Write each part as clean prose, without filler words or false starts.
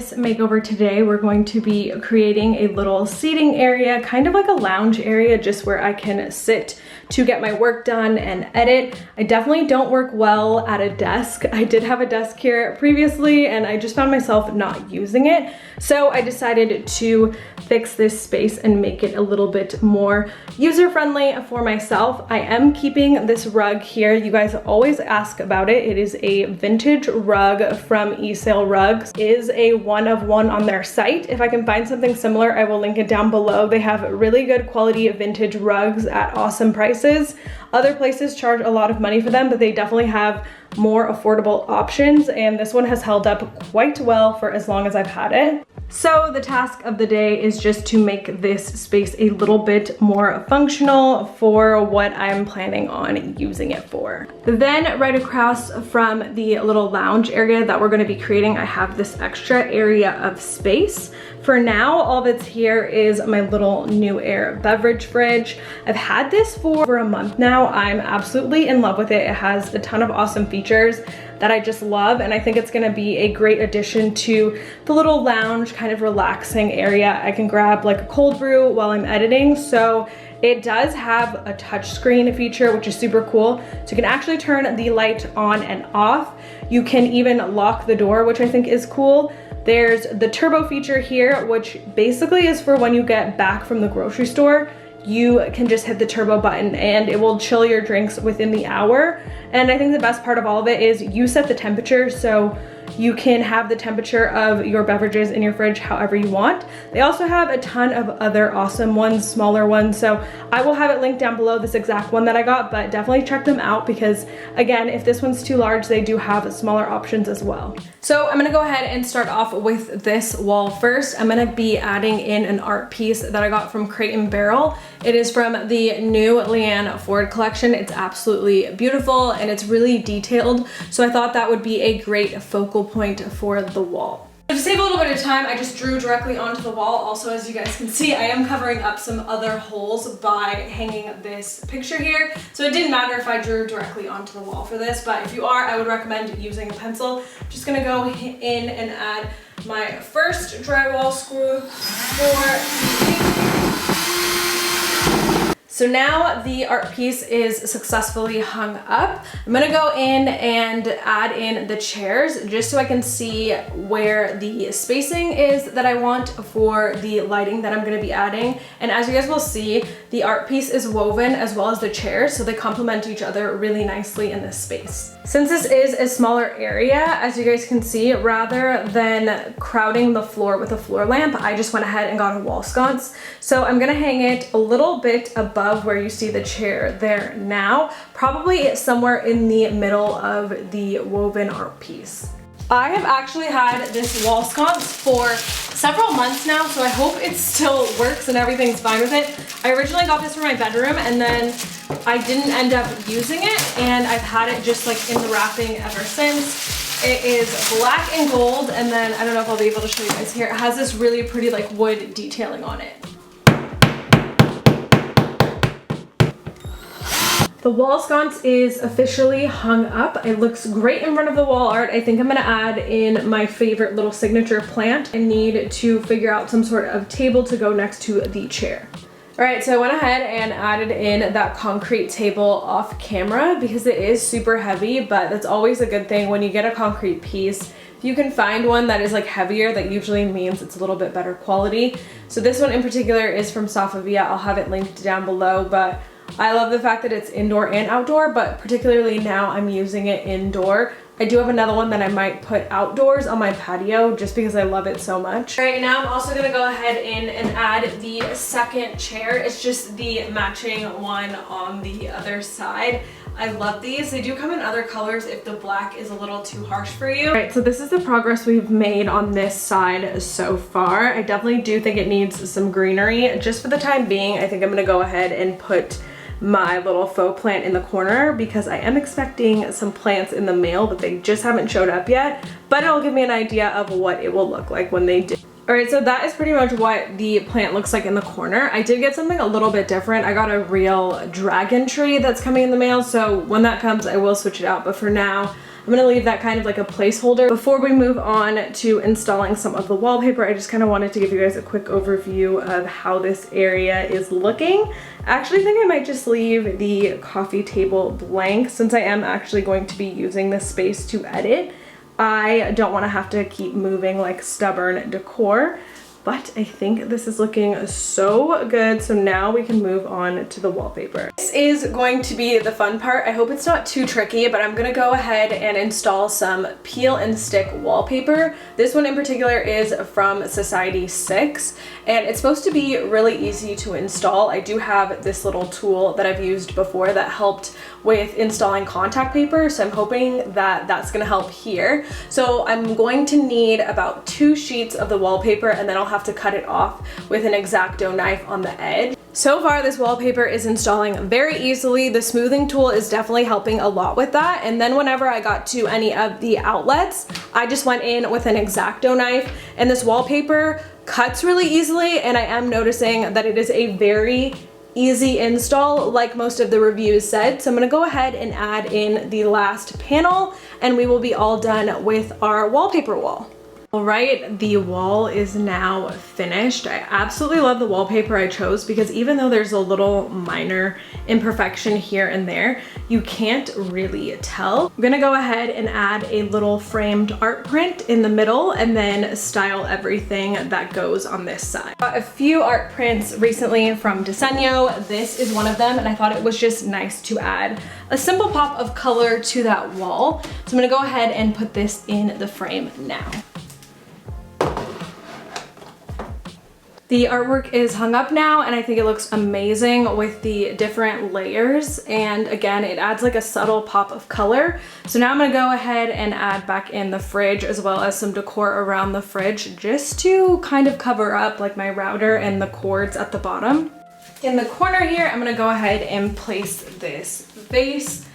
this makeover today, we're going to be creating a little seating area, kind of like a lounge area, just where I can sit to get my work done and edit. I definitely don't work well at a desk. I did have a desk here previously and I just found myself not using it. So I decided to fix this space and make it a little bit more user-friendly for myself. I am keeping this rug here. You guys always ask about it. It is a vintage rug from eSale Rugs. It is a one of one on their site. If I can find something similar, I will link it down below. They have really good quality vintage rugs at awesome prices. Other places charge a lot of money for them, but they definitely have more affordable options, and this one has held up quite well for as long as I've had it. So the task of the day is just to make this space a little bit more functional for what I'm planning on using it for. Then right across from the little lounge area that we're going to be creating, I have this extra area of space. For now, all that's here is my little Newair beverage fridge. I've had this for over a month now. I'm absolutely in love with it. It has a ton of awesome features that I just love, and I think it's gonna be a great addition to the little lounge kind of relaxing area. I can grab like a cold brew while I'm editing. So it does have a touchscreen feature, which is super cool. So you can actually turn the light on and off. You can even lock the door, which I think is cool. There's the turbo feature here, which basically is for when you get back from the grocery store. You can just hit the turbo button and it will chill your drinks within the hour. And I think the best part of all of it is you set the temperature, so you can have the temperature of your beverages in your fridge however you want. They also have a ton of other awesome ones, smaller ones. So I will have it linked down below, this exact one that I got, but definitely check them out because again, if this one's too large, they do have smaller options as well. So I'm gonna go ahead and start off with this wall first. I'm gonna be adding in an art piece that I got from Crate & Barrel. It is from the new Leanne Ford collection. It's absolutely beautiful and it's really detailed. So I thought that would be a great focal point for the wall. To save a little bit of time, I just drew directly onto the wall. Also, as you guys can see, I am covering up some other holes by hanging this picture here. So it didn't matter if I drew directly onto the wall for this, but if you are, I would recommend using a pencil. I'm just gonna go in and add my first drywall screw for So now the art piece is successfully hung up. I'm gonna go in and add in the chairs just so I can see where the spacing is that I want for the lighting that I'm gonna be adding. And as you guys will see, the art piece is woven as well as the chairs, so they complement each other really nicely in this space. Since this is a smaller area, as you guys can see, rather than crowding the floor with a floor lamp, I just went ahead and got a wall sconce. So I'm gonna hang it a little bit above where you see the chair there now, probably somewhere in the middle of the woven art piece. I have actually had this wall sconce for several months now, so I hope it still works and everything's fine with it. I originally got this for my bedroom and then I didn't end up using it, and I've had it just like in the wrapping ever since. It is black and gold, and then I don't know if I'll be able to show you guys here. It has this really pretty like wood detailing on it. The wall sconce is officially hung up. It looks great in front of the wall art. I think I'm gonna add in my favorite little signature plant. I need to figure out some sort of table to go next to the chair. All right, so I went ahead and added in that concrete table off camera because it is super heavy, but that's always a good thing when you get a concrete piece. If you can find one that is like heavier, that usually means it's a little bit better quality. So this one in particular is from Safavia. I'll have it linked down below, but I love the fact that it's indoor and outdoor, but particularly now I'm using it indoor. I do have another one that I might put outdoors on my patio just because I love it so much. All right, now I'm also gonna go ahead in and add the second chair. It's just the matching one on the other side. I love these. They do come in other colors if the black is a little too harsh for you. All right, so this is the progress we've made on this side so far. I definitely do think it needs some greenery. Just for the time being, I think I'm gonna go ahead and put my little faux plant in the corner because I am expecting some plants in the mail, but they just haven't showed up yet. But it'll give me an idea of what it will look like when they do. All right, so that is pretty much what the plant looks like in the corner. I did get something a little bit different. I got a real dragon tree that's coming in the mail, so when that comes, I will switch it out. But for now, I'm gonna leave that kind of like a placeholder. Before we move on to installing some of the wallpaper, I just kind of wanted to give you guys a quick overview of how this area is looking. I actually think I might just leave the coffee table blank since I am actually going to be using this space to edit. I don't want to have to keep moving like stubborn decor. But I think this is looking so good. So now we can move on to the wallpaper. This is going to be the fun part. I hope it's not too tricky, but I'm gonna go ahead and install some peel and stick wallpaper. This one in particular is from Society 6, and it's supposed to be really easy to install. I do have this little tool that I've used before that helped with installing contact paper, so I'm hoping that that's gonna help here. So I'm going to need about 2 sheets of the wallpaper, and then I'll have to cut it off with an X-Acto knife on the edge. So far this wallpaper is installing very easily. The smoothing tool is definitely helping a lot with that. And then whenever I got to any of the outlets, I just went in with an X-Acto knife, and this wallpaper cuts really easily, and I am noticing that it is a very easy install like most of the reviews said. So I'm gonna go ahead and add in the last panel, and we will be all done with our wallpaper wall. All right, the wall is now finished. I absolutely love the wallpaper I chose because even though there's a little minor imperfection here and there, you can't really tell. I'm gonna go ahead and add a little framed art print in the middle and then style everything that gogoes on this side. Got a few art prints recently from Diseño. This is one of them, and I thought it was just nice to add a simple pop of color to that wall. So I'm gonna go ahead and put this in the frame now. The artwork is hung up now, and I think it looks amazing with the different layers, and again it adds like a subtle pop of color. So now I'm gonna go ahead and add back in the fridge as well as some decor around the fridge just to kind of cover up like my router and the cords at the bottom. In the corner here, I'm gonna go ahead and place this vase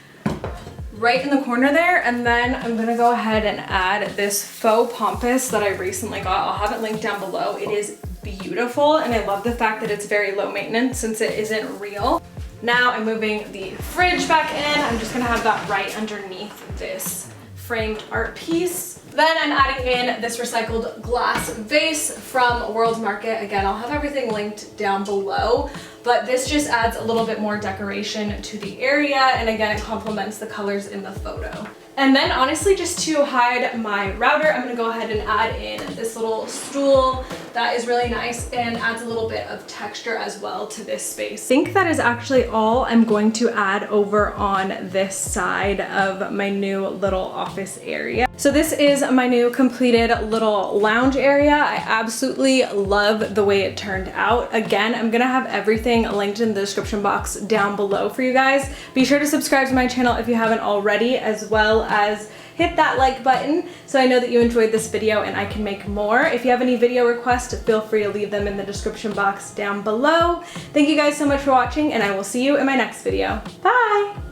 right in the corner there, and then I'm gonna go ahead and add this faux pampas that I recently got. I'll have it linked down below. It is beautiful, and I love the fact that it's very low maintenance since it isn't real. Now I'm moving the fridge back in. I'm just gonna have that right underneath this framed art piece. Then I'm adding in this recycled glass vase from World Market. Again, I'll have everything linked down below, but this just adds a little bit more decoration to the area, and again, it complements the colors in the photo. And then honestly, just to hide my router, I'm gonna go ahead and add in this little stool that is really nice and adds a little bit of texture as well to this space. I think that is actually all I'm going to add over on this side of my new little office area. So this is my new completed little lounge area. I absolutely love the way it turned out. Again, I'm gonna have everything linked in the description box down below for you guys. Be sure to subscribe to my channel if you haven't already, as well as hit that like button so I know that you enjoyed this video and I can make more. If you have any video requests, feel free to leave them in the description box down below. Thank you guys so much for watching, and I will see you in my next video. Bye!